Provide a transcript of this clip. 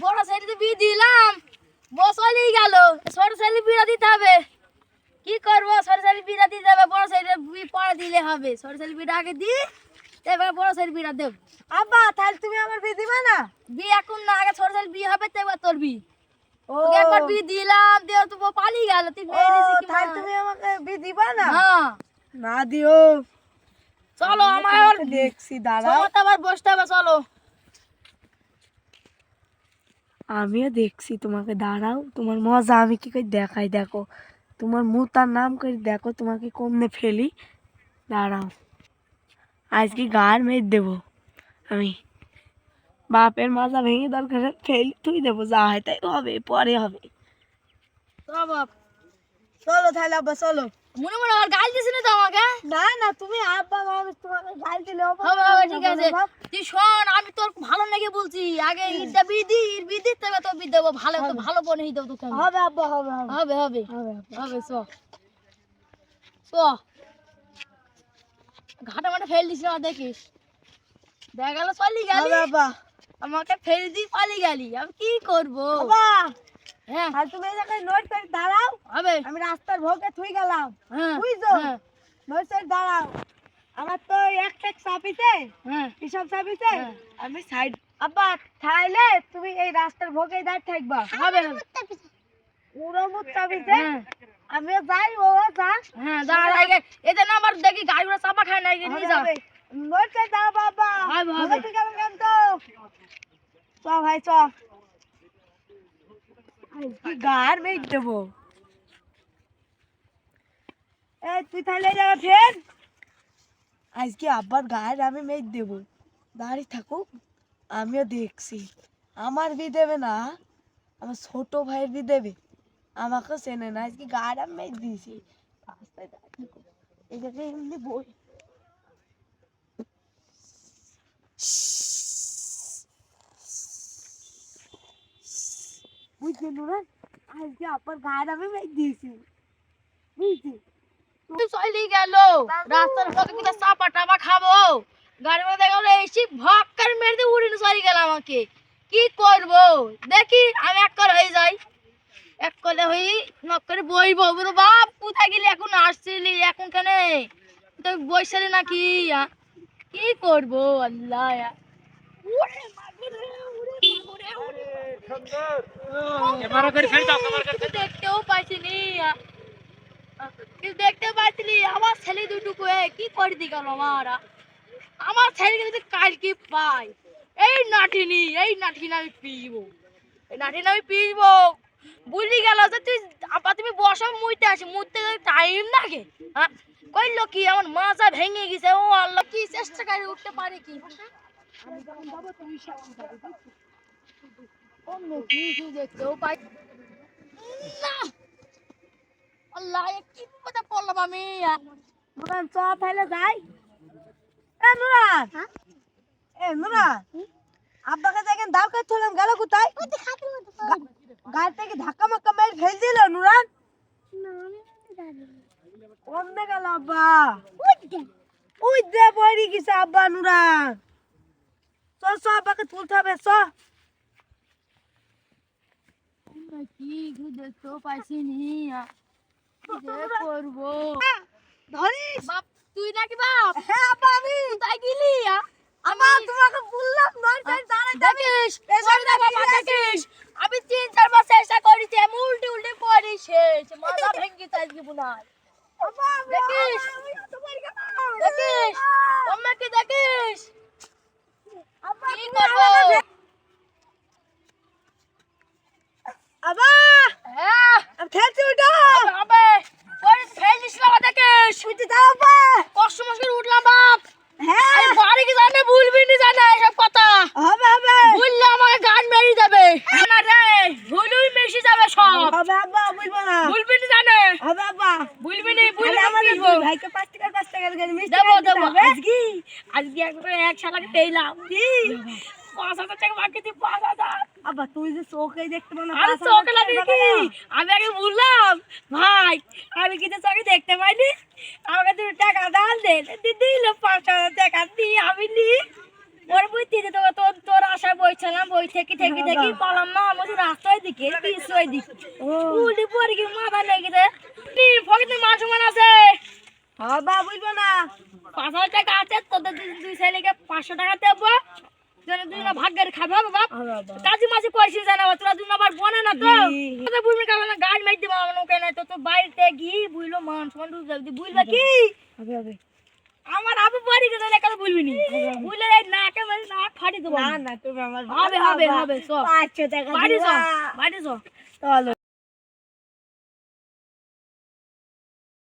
বড় ছেলেতে বিয়ে দিলাম, বসলেই গেল। ছোট ছেলে বিয়ে দিতে হবে। কি করবো? ছোট ছেলে বিয়ে দিতে হবে, বড় ছেলে বিয়ে পরে দিলে হবে। ছোট ছেলে বিয়ে আগে দি, এবার বড় ছেলে বিয়ে দেব। আব্বা তাহলে তুমি আমার বিয়ে দিবা না? বিয়ে এখন না, আগে ছোট ছেলে বিয়ে হবে, তারপর তোর বিয়ে। ও তোকে একবার বিয়ে দিলাম, দিয়ে তো পালিয়ে গেল। তুই ও মেয়ে দিছি কি তাহলে মা? তুমি আমাকে বিয়ে দিবা না? হ্যাঁ, না দিও। চলো আমি আমার তোমাকে দেখছি, দাঁড়াও। সময় আবার বসতে হবে, চলো। আমিও দেখছি তোমাকে, দাঁড়াও। তোমার মজা আমি কি করে দেখাই, দেখো। তোমার মুখ তার নাম করে দেখো, তোমাকে কমনে ফেলি। দাঁড়াও, আজকে গার মেরে দেবো আমি। বাপের মাজা ভেঙে দরকার ফেলি তুই দেবো, যা হয় তাই হবে, পরে হবে। চলো বাপ, চলো তাহলে আব্বা, চলো। মনে মনে আর গাল দিস না তো আমাকে। না না, তুমি আব্বা, আমি তোমাকে গাল দিলে হবে? হবে হবে, ঠিক আছে। তুই শোন, আমি তোর ভালো লেগে বলছি, আগে ঈদটা বিয়ে দি তবে তো বিয়ে দেবো। ভালো তো ভালো বনে দেবো তোকে আমি। হবে আব্বা, হবে হবে হবে হবে হবে হবে, চ চ। ঘাটা মাঠে ফেল দিস না, দেখিস। দেখা গেল পালিয়ে গেলি, হবে আব্বা। আমাকে ফেল দিয়ে পালিয়ে গেলি, আমি কি করবো? আব্বা হ্যাঁ আর তুমি এই জায়গায় নোট করে দাঁড়াও। হবে। আমি রাস্তার ভোগে থুই গেলাম, হ্যাঁ বুঝছো? হ্যাঁ নোট করে দাঁড়াও। আমার তো একটা চাপিতে, হ্যাঁ হিসাব চাপিতে। হ্যাঁ। আমি সাইড। আব্বা তাইলে তুমি এই রাস্তার ভোগে দাঁড় থাকবা। হবে পুরো মুখ চাপিতে। হ্যাঁ আমিও যাই, ও যা। হ্যাঁ, দাঁড়া আগে। এতে না আবার দেখি গাড়িগুলো চাপা খায় না, নিয়ে যা। নোট করে দাঁড়াও বাবা। হবে, হবে। ভোগে তুই কেমন কেন তো? চ ভাই চ। গার মেয়ে দেবো। এই তুই তাহলে এই জায়গা ফের। আজকে আব্বার গায়ের আমি মেয়ে দেবো, দাঁড়িয়ে থাকুক। আমিও দেখছি। আমার বি দেবে না, আমার ছোট ভাইয়ের বি দেবে। আমাকেও চেনে না, আজকে গায়ের আমি মেয়ে দিয়েছি। রাস্তায় দাঁড়িয়ে থাকুক। এই জায়গায় এমনি বই। বুঝলি নুরান, আজকে আব্বার গায়ের আমি মেয়ে দিয়েছি, বুঝলি? তুই চলেই গেল, রাস্তার পথে কিনা চাপা টাপা খাবো। গাড়ির মধ্যে দেখো এসে ভক্কার মেরে দিয়ে উড়িয়ে চলে গেল আমাকে। কি করব? দেখি আমি এক করে হয়ে যাই, এক করে হই, নক করে বইবো। বলো বাপ কোথায় গেলি, এখন আসছিলি এখন কেন? তুই বইসালি নাকি? কি করব আল্লাহ। উড়ে মাগুরে, উড়ে মাগুরে, উড়ে কিছু দেখতেও পাইছিনি, কিছু দেখতে পাইছিলি। আমার ছেলে দুটুকু কি করে দি গেল আমার ছেলেকে যদি কাল কি পাই, এই নাঠিনি আমি পিবো, এই নাঠিনি আমি পিবো। বুঝলি গেল যে তুই আপা, তুমি বসো, মুইতে আসি, মুইতে টাইম লাগে। হ্যাঁ, কইলো কি আমার মাজা ভেঙে গেছে। ও আল্লাহ, কি চেষ্টা করে উঠতে পারে কি? আমি যখন যাবো তুমি সামনে যাবে, বুঝছো? অন্য কিছু দেখতেও পাই না। আল্লাহ, এ কি বিপদে পড়লাম আমি। নুরান চ তাহলে যাই। এ নুরান, এ নুরান, আব্বাকে দেখেন দাও করে তুললাম, গেল কোথায়? গাড়ি থেকে ধাক্কা মাক্কা মেরে ফেল দিল নুরান। কোনটা গেল আব্বা? ওই দে পড়ে গেছে আব্বা। নুরান চ চ, আব্বাকে তুলতে হবে, চ। কি দেখতেও পাইছি নি, কি যে করবো? ধরিস? বাপ, তুই নাকি বাপ? হ্যাঁ আব্বা, আমি। কোথায় গেলি? আব্বা তোমাকে বললাম নয় তাই দাঁড়াই যাবি। দেখিস, এই ওই না বাবা, দেখিস আমি 3-4 বার চেষ্টা করেছি, আমি উল্টে উল্টে পড়ি, শেষ মাথা ভেঙে চাইছি বুনাই। আব্বা দেখিস, আমি তো পারি না। দেখিস, আমাকে দেখিস। আব্বা কি তুমি করবো? আমাকে আব্বা হ্যাঁ, আমি খেলছি ওটা। হবে হবে। ওই ফেল দিস না, দেখিস। শুইতে দাও আব্বা। কষ্ট মষ্ট করে উঠলাম বাপ। হ্যাঁ আরে বাড়ি কি জানে, ভুলবি নি জানে এসব কথা। হবে হবে ভুললে আমাকে গান মেরে দেবে না রে, ভুলুই মিশে যাবে সব। হবে আব্বা, বুঝবো না। ভুলবি নি জানে, হবে আব্বা। ভুলবি নি, তাহলে ভুললে আমাদের পিটবো। দুই ভাইকে 5 টাকা করে মিষ্টি দেবো কিনে দিতে দেবো, হবে। আজকে আজকে একবার এক শালাকে পেলাম কি 5,000 টাকা বাকি তুই 5,000। আব্বা তুই যে চোখে দেখতে পাও না, আরে 5,000 চোখে টাকা লাগে কি? আমি আগে বললাম ভাই, আমি কিন্তু চোখে দেখতে পাইনি, আমাকে 2 টাকা দান দে। দিল 5,000 টাকা দিয়ে আমি নি। ওর বুঝতে যে তোর তোর আশায় বইছিলাম, বই থেকে পালাম না আমি রাস্তায় দিকে পিছুই দিকে উল্টি পড়ে কি মাথা লেগে দে ফকিতে মান সমান আছে। হ্যাঁ বা বুঝবো না 5,000 টাকা আছে তোদের দুই ছেলেকে 500 টাকা দেবো, যেন দুই না ভাগ্যের খাবে হবে বাপ। কাজী মাঝে কইছিস জানা তোরা দুই নাম্বার বনে না তো তোদের বুঝবি কারণ গাড়ি মাইর দিবা আমার নৌকে নাই তো তোর বাড়িতে গিয়ে বুঝলো মান সমান বুঝবা কি হবে হবে আমার আবু বাড়ি গেলে কথা বলবি নি বুঝলে না কে মানে না ফাটি দেবো না না তুমি আমার হবে হবে হবে সব 500 টাকা বাড়ি দিবা। সব বাড়ি সব চলো